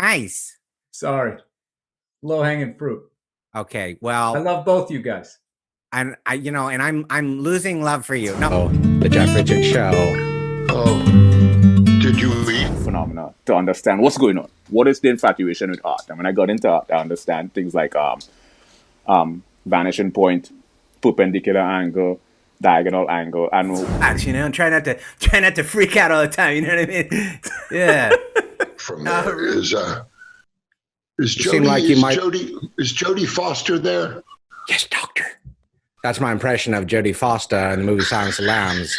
Nice. Sorry. Low-hanging fruit. Okay, well, I love both you guys. and I'm losing love for you. No, The Jeff Richard Show. Oh, did you eat? Phenomena to understand what's going on. What is the infatuation with art? And when I got into art, I understand things like vanishing point, perpendicular angle, diagonal angle, and and try not to freak out all the time. You know what I mean? Yeah. From there is seem like you might- Jodie Foster there? Yes, doctor. That's my impression of Jodie Foster in the movie Silence of the Lambs.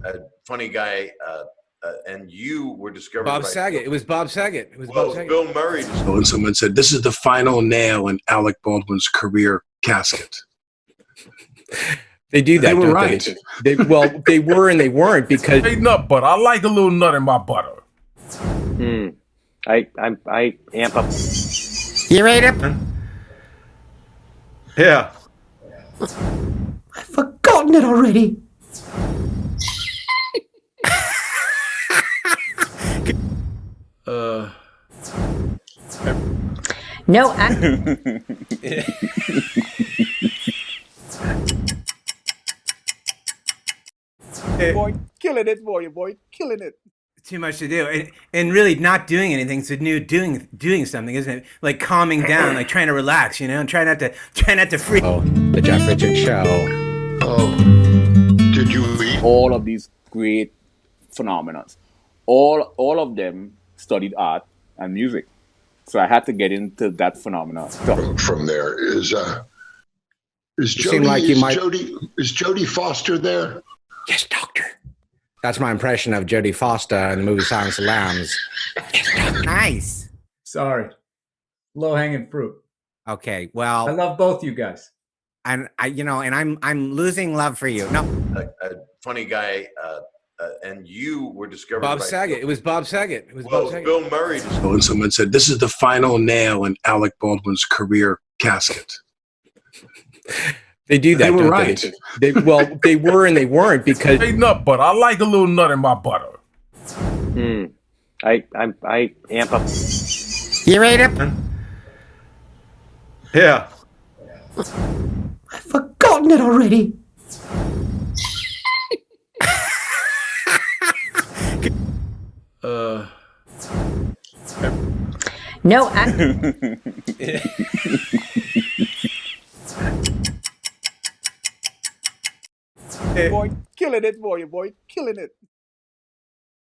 A funny guy, and you were discovered Bob by Saget. It was Bob Saget. It was Well, Bob Saget. Bill Murray. And someone said, this is the final nail in Alec Baldwin's career casket. They do that. They were don't right. They they were and they weren't because Hey, nut butter. I like a little nut in my butter. I amp up. You ready to? Yeah. I've forgotten it already. No, boy, killing it, boy, killing it. Too much to do, and really not doing anything. So doing something, isn't it? Like calming down, like trying to relax, and try not to freak. The Jeff Richard Show. Oh, did you eat? All of these great phenomena, all of them studied art and music. So I had to get into that phenomena. From there is seem like you might- Jodie Foster there? Yes, doctor. That's my impression of Jodie Foster in the movie Silence of the Lambs. Nice. Sorry. Low-hanging fruit. Okay, I well, love both you guys. and I'm losing love for you. No, A funny guy, and you were discovered Bob by Saget. It was Bob Saget. It was Well, Bob Saget. Bill Murray. And someone said, this is the final nail in Alec Baldwin's career casket. They do that. They were don't right. They were and they weren't because Hey, nut butter. I like a little nut in my butter. I amp up. you ready to? Yeah. I've forgotten it already. no, Boy, killing it, boy, killing it.